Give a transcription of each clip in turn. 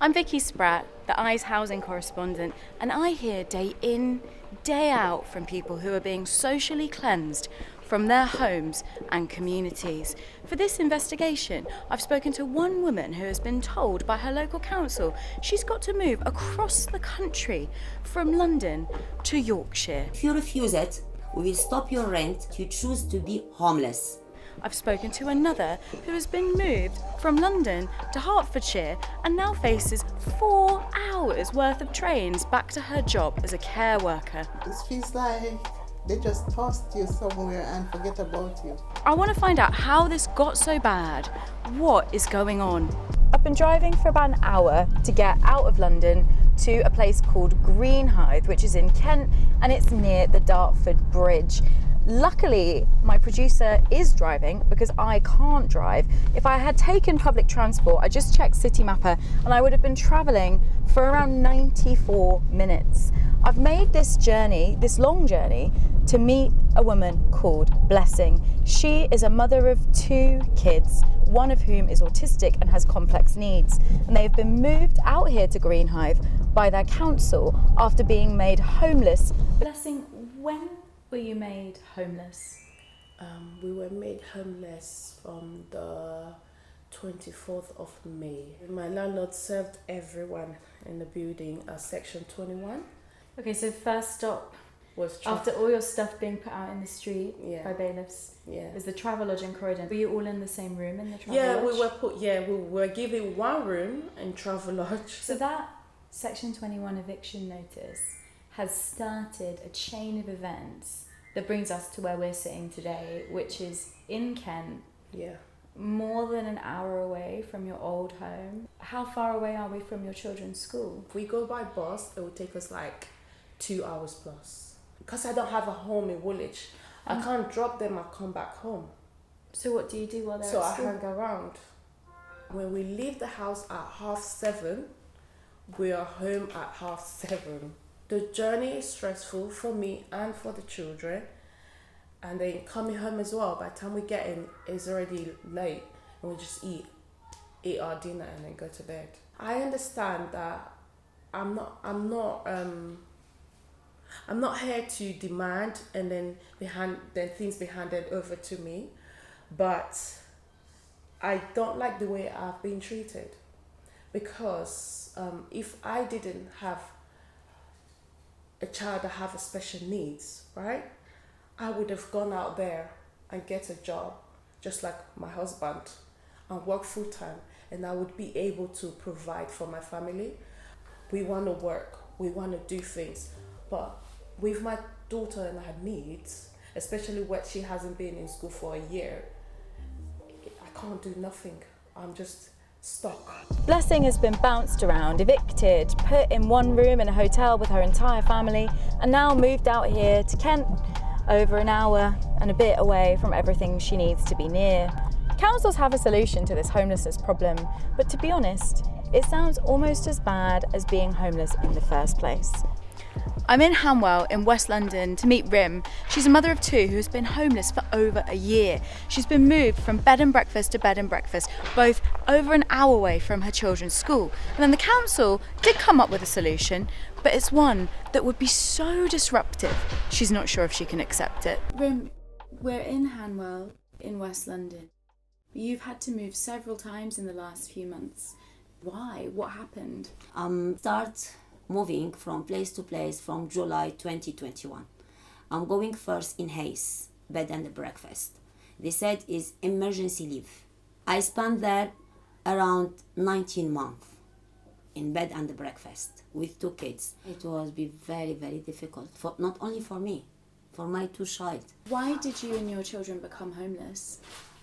I'm Vicky Spratt, the Eyes housing correspondent, and I hear day in, day out from people who are being socially cleansed from their homes and communities. For this investigation, I've spoken to one woman who has been told by her local council she's got to move across the country from London to Yorkshire. If you refuse it, we will stop your rent. You choose to be homeless. I've spoken to another who has been moved from London to Hertfordshire and now faces 4 hours worth of trains back to her job as a care worker. It feels like they just tossed you somewhere and forget about you. I want to find out how this got so bad. What is going on? I've been driving for about an hour to get out of London to a place called Greenhithe, which is in Kent, and it's near the Dartford Bridge. Luckily, my producer is driving because I can't drive. If I had taken public transport, I just checked City Mapper and I would have been travelling for around 94 minutes. I've made this long journey, to meet a woman called Blessing. She is a mother of 2 kids, one of whom is autistic and has complex needs. And they've been moved out here to Greenhithe by their council after being made homeless. Blessing, when were you made homeless? We were made homeless on the 24th of May. My landlord served everyone in the building at Section 21. Okay, so first stop Was after all your stuff being put out in the street Yeah. by bailiffs Yeah. was the Travelodge in Croydon. Were you all in the same room in the Travelodge? we were given one room in Travelodge. So that Section 21 eviction notice has started a chain of events that brings us to where we're sitting today, which is in Kent, Yeah. more than an hour away from your old home. How far away are we from your children's school? If we go by bus, it will take us like 2 hours plus. Because I don't have a home in Woolwich, I can't drop them and come back home. So what do you do while they're So at I school? hang around. When we leave the house at 7:30, we are home at 7:30. The journey is stressful for me and for the children. And then coming home as well, by the time we get in, it's already late. And we just eat our dinner and then go to bed. I understand that I'm not here to demand and then things be handed over to me, but I don't like the way I've been treated, because if I didn't have a child that have a special needs, right, I would have gone out there and get a job just like my husband and work full time, and I would be able to provide for my family. We want to work, we want to do things, but with my daughter and her needs, especially when she hasn't been in school for a year, I can't do nothing. I'm just stuck. Blessing has been bounced around, evicted, put in one room in a hotel with her entire family, and now moved out here to Kent, over an hour and a bit away from everything she needs to be near. Councils have a solution to this homelessness problem, but to be honest, it sounds almost as bad as being homeless in the first place. I'm in Hanwell in West London to meet Rim. She's a mother of 2 who has been homeless for over a year. She's been moved from bed and breakfast to bed and breakfast, both over an hour away from her children's school. And then the council did come up with a solution, but it's one that would be so disruptive, she's not sure if she can accept it. Rim, we're in Hanwell in West London. You've had to move several times in the last few months. Why? What happened? Start moving from place to place from July 2021. I'm going first in Hayes, bed and breakfast. They said is emergency leave. I spent there around 19 months in bed and breakfast with 2 kids. It was be very, very difficult, for not only for me, for my 2 child. Why did you and your children become homeless?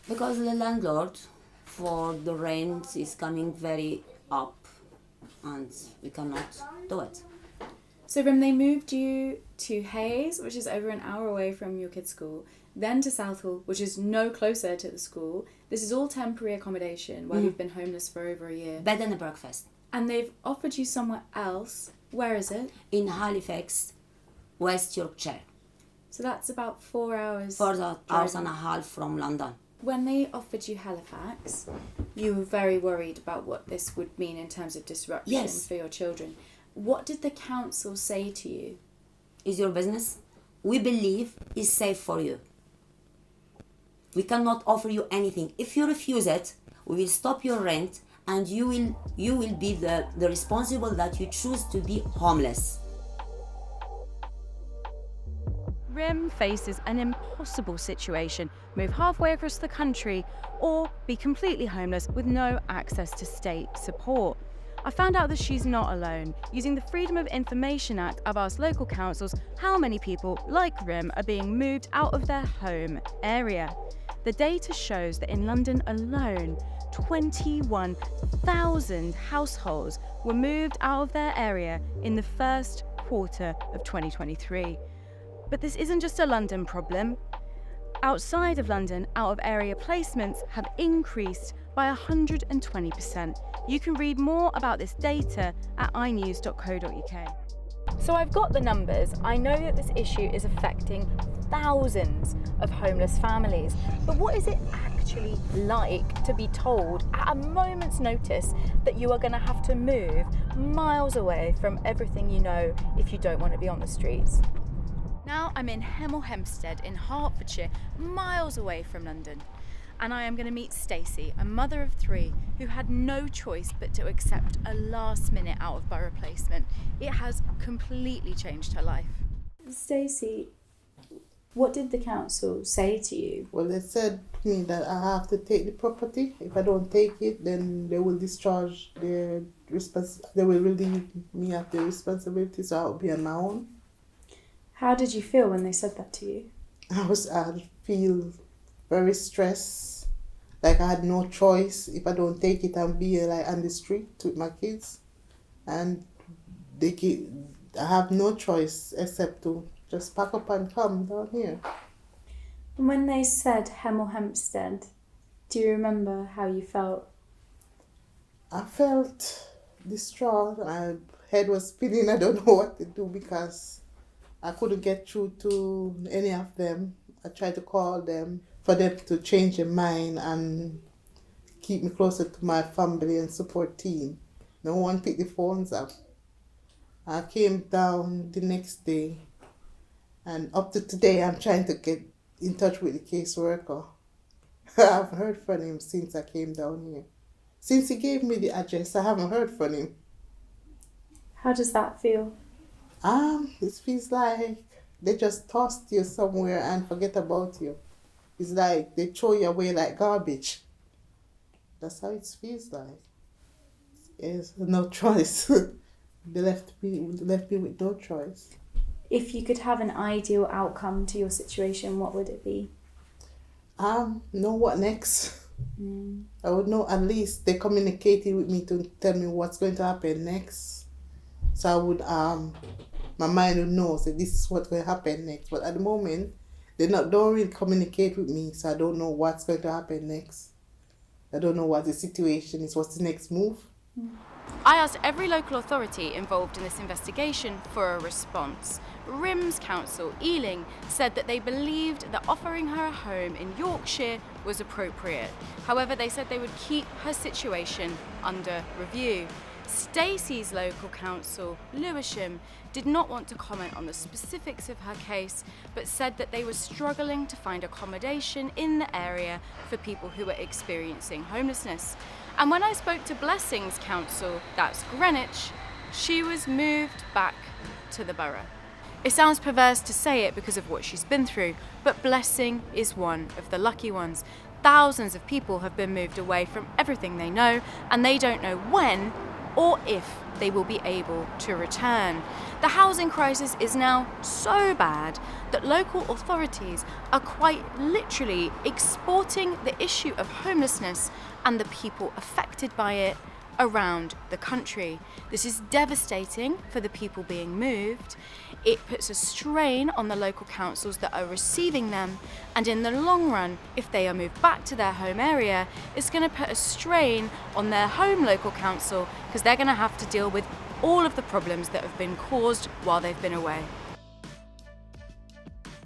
Because the landlord for the rent is coming very up and we cannot do it. So Rim, they moved you to Hayes, which is over an hour away from your kids' school, then to Southall, which is no closer to the school. This is all temporary accommodation while you've been homeless for over a year. Bed and breakfast. And they've offered you somewhere else. Where is it? In Halifax, West Yorkshire. So that's about 4 hours. 4 hours and a half from London. When they offered you Halifax, you were very worried about what this would mean in terms of disruption Yes. for your children. What did the council say to you? Is your business? We believe is safe for you. We cannot offer you anything. If you refuse it, we will stop your rent, and you will be the responsible that you choose to be homeless. Rim faces an impossible situation: move halfway across the country or be completely homeless with no access to state support. I found out that she's not alone. Using the Freedom of Information Act, I've asked local councils how many people like Rim are being moved out of their home area. The data shows that in London alone, 21,000 households were moved out of their area in the first quarter of 2023. But this isn't just a London problem. Outside of London, out-of-area placements have increased by 120%. You can read more about this data at inews.co.uk. So I've got the numbers. I know that this issue is affecting thousands of homeless families. But what is it actually like to be told at a moment's notice that you are going to have to move miles away from everything you know if you don't want to be on the streets? Now I'm in Hemel Hempstead in Hertfordshire, miles away from London. And I am going to meet Stacey, a mother of 3, who had no choice but to accept a last-minute out-of-borough placement. It has completely changed her life. Stacey, what did the council say to you? Well, they said to me that I have to take the property. If I don't take it, then they will discharge their they will relieve me of the responsibility, so I'll be on my own. How did you feel when they said that to you? I feel very stressed, like I had no choice. If I don't take it, I'll be like on the street with my kids, and I have no choice except to just pack up and come down here. And when they said Hemel Hempstead, do you remember how you felt? I felt distraught. My head was spinning. I don't know what to do because I couldn't get through to any of them. I tried to call them for them to change their mind and keep me closer to my family and support team. No one picked the phones up. I came down the next day, and up to today I'm trying to get in touch with the caseworker. I haven't heard from him since I came down here. Since he gave me the address, I haven't heard from him. How does that feel? It feels like they just tossed you somewhere and forget about you. It's like they throw you away like garbage. That's how it feels like. There's no choice. They left me with no choice. If you could have an ideal outcome to your situation, what would it be? Know what next. I would know at least they communicated with me to tell me what's going to happen next. So I would, my mind would know, so this is what's going to happen next. But at the moment, they don't really communicate with me, so I don't know what's going to happen next. I don't know what the situation is, what's the next move. I asked every local authority involved in this investigation for a response. Rim's council, Ealing, said that they believed that offering her a home in Yorkshire was appropriate. However, they said they would keep her situation under review. Stacey's local council, Lewisham, did not want to comment on the specifics of her case, but said that they were struggling to find accommodation in the area for people who were experiencing homelessness. And when I spoke to Blessing's council, that's Greenwich, she was moved back to the borough. It sounds perverse to say it because of what she's been through, but Blessing is one of the lucky ones. Thousands of people have been moved away from everything they know, and they don't know when or if they will be able to return. The housing crisis is now so bad that local authorities are quite literally exporting the issue of homelessness and the people affected by it around the country. This is devastating for the people being moved. It puts a strain on the local councils that are receiving them, and in the long run, if they are moved back to their home area, it's going to put a strain on their home local council because they're going to have to deal with all of the problems that have been caused while they've been away.